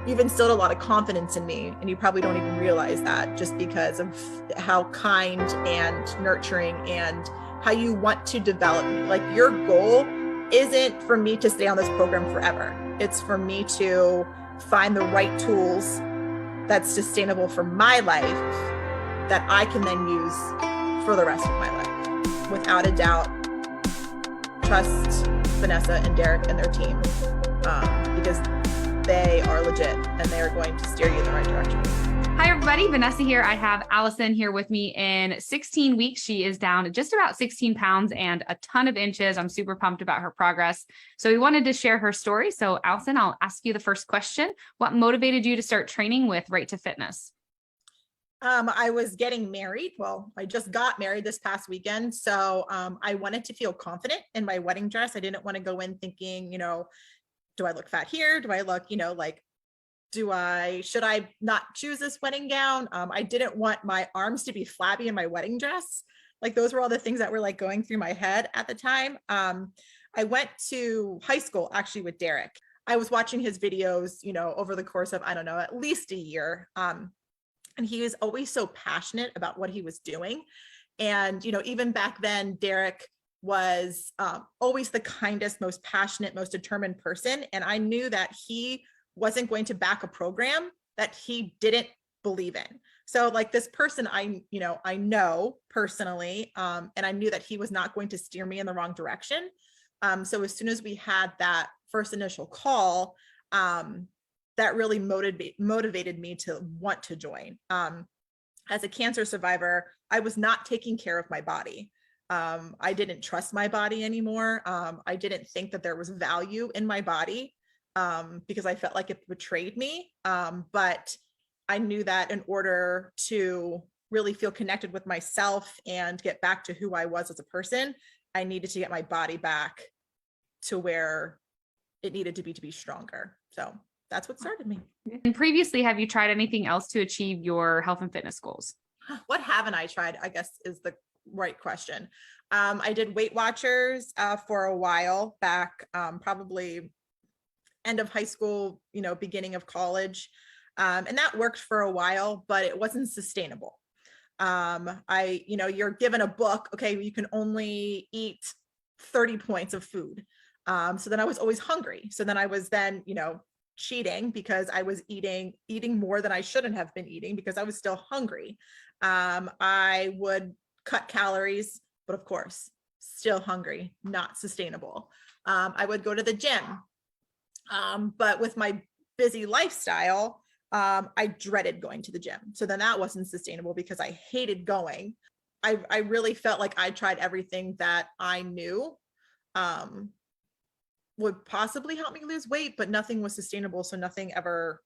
you've instilled a lot of confidence in me, and you probably don't even realize that, just because of how kind and nurturing and how you want to develop me. Like, your goal isn't for me to stay on this program forever. It's for me to find the right tools that's sustainable for my life that I can then use for the rest of my life. Without a doubt, trust Vanessa and Derek and their team, because they are legit and they are going to steer you in the right direction. Hi, everybody. Vanessa here. I have Allison here with me. In 16 weeks, she is down just about 16 pounds and a ton of inches. I'm super pumped about her progress. So we wanted to share her story. So Allison, I'll ask you the first question. What motivated you to start training with Right to Fitness? I was getting married. Well, I just got married this past weekend. So I wanted to feel confident in my wedding dress. I didn't want to go in thinking, do I look fat here? Do I look, like, should I not choose this wedding gown? I didn't want my arms to be flabby in my wedding dress. Like, those were all the things that were like going through my head at the time. I went to high school actually with Derek. I was watching his videos, over the course of, I don't know, at least a year. And he was always so passionate about what he was doing. And, even back then, Derek was always the kindest, most passionate, most determined person. And I knew that he wasn't going to back a program that he didn't believe in. So, like, this person I know personally, and I knew that he was not going to steer me in the wrong direction. So as soon as we had that first initial call, that really motivated me to want to join. As a cancer survivor, I was not taking care of my body. I didn't trust my body anymore. I didn't think that there was value in my body, because I felt like it betrayed me. But I knew that in order to really feel connected with myself and get back to who I was as a person, I needed to get my body back to where it needed to be stronger. So that's what started me. And previously, have you tried anything else to achieve your health and fitness goals? What haven't I tried, I guess, is the right question. I did Weight Watchers for a while back, probably end of high school, beginning of college. And that worked for a while, but it wasn't sustainable. You're given a book, okay, you can only eat 30 points of food. So then I was always hungry. So then I was cheating because I was eating more than I shouldn't have been eating because I was still hungry. I would cut calories, but of course, still hungry, not sustainable. I would go to the gym. But with my busy lifestyle, I dreaded going to the gym. So then that wasn't sustainable because I hated going. I really felt like I tried everything that I knew would possibly help me lose weight, but nothing was sustainable. So nothing ever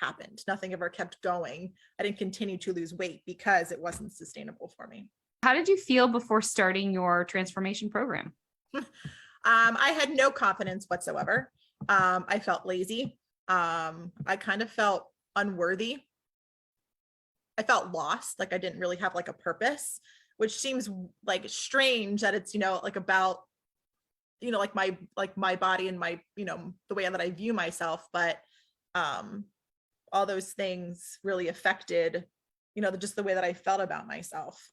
happened. Nothing ever kept going. I didn't continue to lose weight because it wasn't sustainable for me. How did you feel before starting your transformation program? I had no confidence whatsoever. I felt lazy. I kind of felt unworthy. I felt lost, like I didn't really have like a purpose, which seems like strange that it's, like about, like my body and my, the way that I view myself. But all those things really affected, just the way that I felt about myself.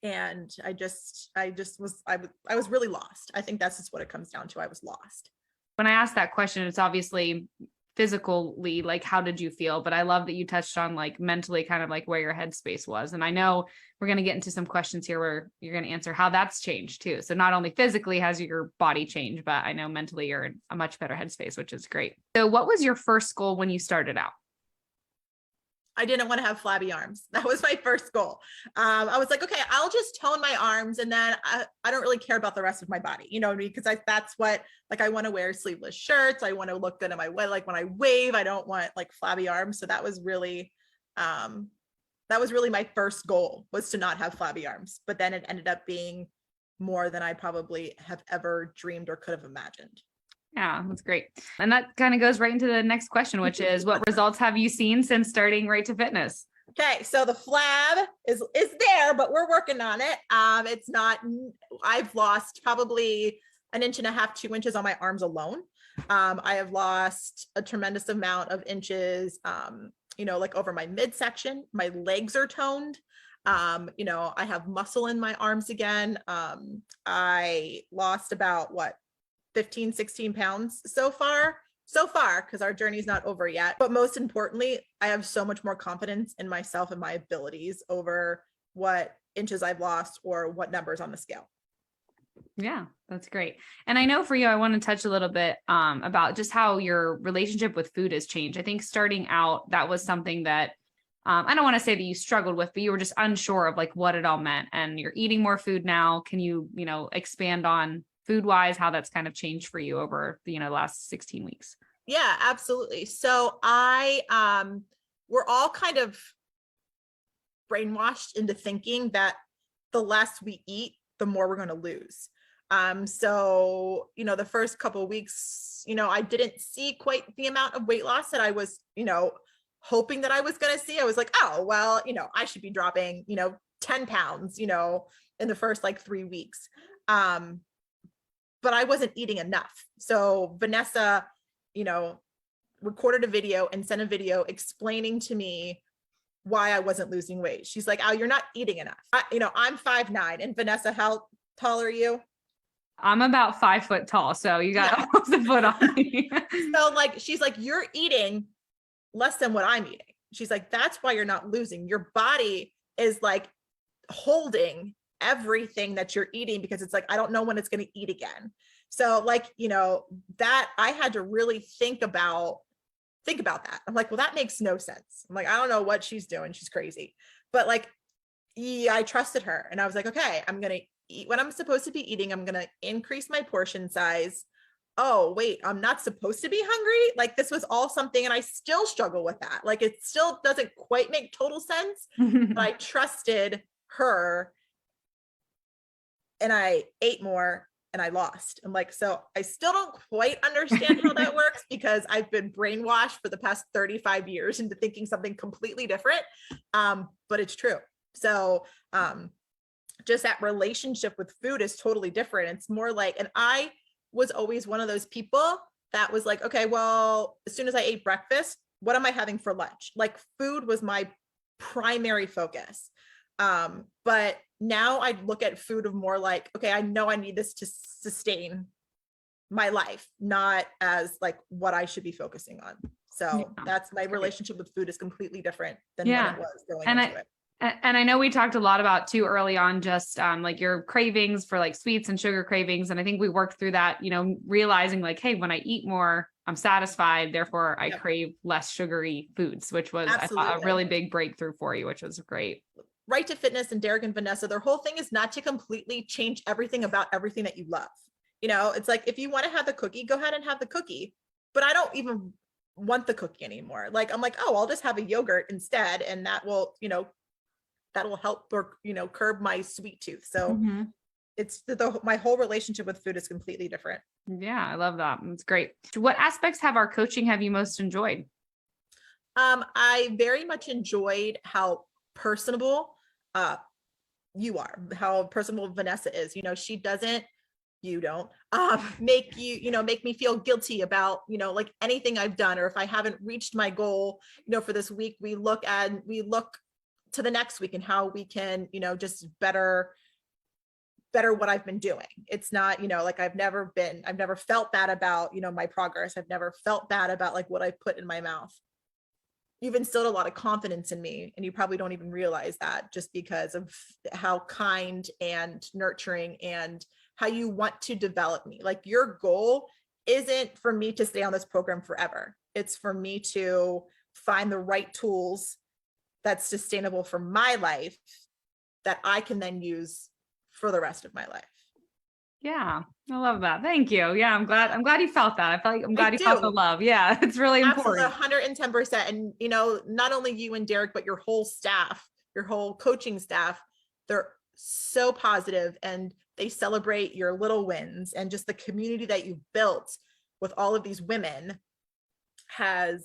And I was really lost. I think that's just what it comes down to. I was lost. When I asked that question, it's obviously physically, like, how did you feel? But I love that you touched on like mentally, kind of like where your headspace was. And I know we're going to get into some questions here where you're going to answer how that's changed too. So not only physically has your body changed, but I know mentally you're in a much better headspace, which is great. So what was your first goal when you started out? I didn't want to have flabby arms. That was my first goal. I was like, okay, I'll just tone my arms, and then I don't really care about the rest of my body, because that's what, like, I want to wear sleeveless shirts. I want to look good in my way. Like when I wave, I don't want like flabby arms. So that was really my first goal, was to not have flabby arms. But then it ended up being more than I probably have ever dreamed or could have imagined. Yeah, that's great. And that kind of goes right into the next question, which is, what results have you seen since starting Right to Fitness? Okay, so the flab is there, but we're working on it. It's not, I've lost probably an inch and a half, 2 inches on my arms alone. I have lost a tremendous amount of inches, like over my midsection. My legs are toned. I have muscle in my arms again. I lost about 15, 16 pounds so far, because our journey's not over yet. But most importantly, I have so much more confidence in myself and my abilities over what inches I've lost or what numbers on the scale. Yeah, that's great. And I know for you, I want to touch a little bit about just how your relationship with food has changed. I think starting out, that was something that I don't want to say that you struggled with, but you were just unsure of like what it all meant. And you're eating more food now. Can you, expand on food wise, how that's kind of changed for you over the, last 16 weeks? Yeah, absolutely. So we're all kind of brainwashed into thinking that the less we eat, the more we're going to lose. So, the first couple of weeks, I didn't see quite the amount of weight loss that I was, hoping that I was going to see. I was like, oh, well, I should be dropping, 10 pounds, in the first like 3 weeks. But I wasn't eating enough. So Vanessa, recorded a video and sent a video explaining to me why I wasn't losing weight. She's like, oh, you're not eating enough. I'm 5'9", and Vanessa, how tall are you? I'm about 5 foot tall. So you got almost a foot on me. So she's like, you're eating less than what I'm eating. She's like, that's why you're not losing. Your body is like holding everything that you're eating because it's like, I don't know when it's going to eat again. So that I had to really think about that. I'm like, well, that makes no sense. I'm like, I don't know what she's doing. She's crazy. But I trusted her and I was like, okay, I'm going to eat what I'm supposed to be eating. I'm going to increase my portion size. Oh, wait, I'm not supposed to be hungry. This was all something. And I still struggle with that. It still doesn't quite make total sense, but I trusted her and I ate more and I lost. I'm like, so I still don't quite understand how that works because I've been brainwashed for the past 35 years into thinking something completely different. But it's true. So, just that relationship with food is totally different. It's more like, and I was always one of those people that was like, okay, well, as soon as I ate breakfast, what am I having for lunch? Food was my primary focus. But now I look at food of more like, okay, I know I need this to sustain my life, not as what I should be focusing on. So that's my relationship with food is completely different than when it was going into it. And I know we talked a lot about too early on, just your cravings for sweets and sugar cravings. And I think we worked through that, realizing hey, when I eat more, I'm satisfied. Therefore, I crave less sugary foods, which was I thought, a really big breakthrough for you, which was great. Right to Fitness and Derek and Vanessa, their whole thing is not to completely change everything about everything that you love. It's like, if you want to have the cookie, go ahead and have the cookie. But I don't even want the cookie anymore. I'm like, oh, I'll just have a yogurt instead. And that will, that'll help or, curb my sweet tooth. So it's my whole relationship with food is completely different. Yeah, I love that. It's great. What aspects have our coaching have you most enjoyed? I very much enjoyed how personable you are, how personable Vanessa is. She doesn't, you don't make me feel guilty about, anything I've done, or if I haven't reached my goal, for this week, we look to the next week and how we can, just better what I've been doing. It's not, I've never felt bad about, my progress. I've never felt bad about what I've put in my mouth. You've instilled a lot of confidence in me, and you probably don't even realize that, just because of how kind and nurturing and how you want to develop me. Your goal isn't for me to stay on this program forever. It's for me to find the right tools that's sustainable for my life that I can then use for the rest of my life. Yeah, I love that. Thank you. Yeah, I'm glad you felt that. I'm glad you felt the love. Yeah, it's really important. Absolutely, 110%. And not only you and Derek, but your whole staff, your whole coaching staff, they're so positive and they celebrate your little wins, and just the community that you've built with all of these women I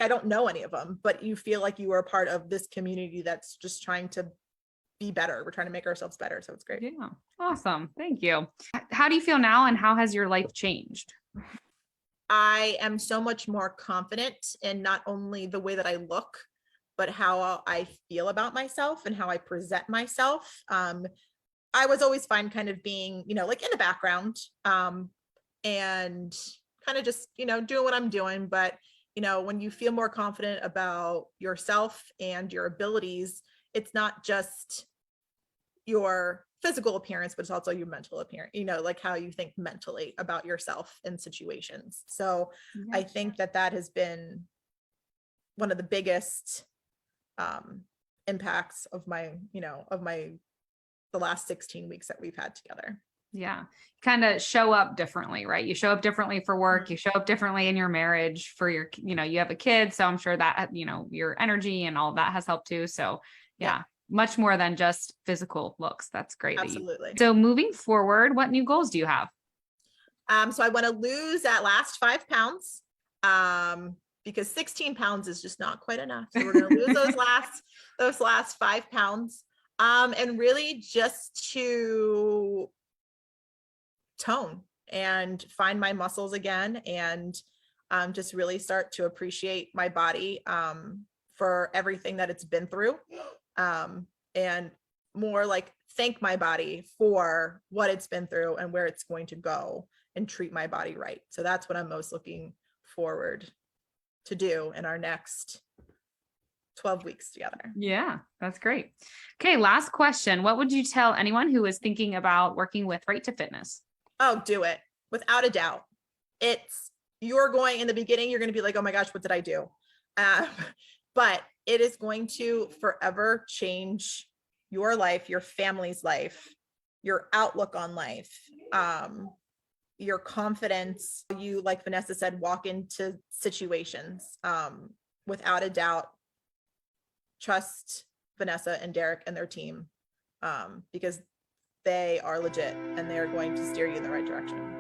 don't know any of them, but you feel like you are a part of this community that's just trying to be better. We're trying to make ourselves better. So it's great. Yeah. Awesome. Thank you. How do you feel now and how has your life changed? I am so much more confident in not only the way that I look, but how I feel about myself and how I present myself. I was always fine kind of being, like in the background, and kind of just, doing what I'm doing. But, when you feel more confident about yourself and your abilities, it's not just your physical appearance, but it's also your mental appearance, like how you think mentally about yourself in situations. So I think that has been one of the biggest impacts of my, the last 16 weeks that we've had together. Yeah. Kind of show up differently, right? You show up differently for work. Mhm. You show up differently in your marriage for your, you have a kid. So I'm sure that, your energy and all that has helped too. So yeah, much more than just physical looks. That's great. Absolutely. So moving forward, what new goals do you have? So I want to lose that last 5 pounds. Because 16 pounds is just not quite enough. So we're going to lose those last 5 pounds. And really just to tone and find my muscles again, and just really start to appreciate my body for everything that it's been through, and more like thank my body for what it's been through and where it's going to go, and treat my body right. So that's what I'm most looking forward to do in our next 12 weeks together. Yeah, that's great. Okay, last question. What would you tell anyone who is thinking about working with Right to Fitness? Oh, do it without a doubt. You're going in the beginning, you're going to be like, oh my gosh, what did I do? But it is going to forever change your life, your family's life, your outlook on life, your confidence. You, like Vanessa said, walk into situations, without a doubt. Trust Vanessa and Derek and their team, because they are legit and they are going to steer you in the right direction.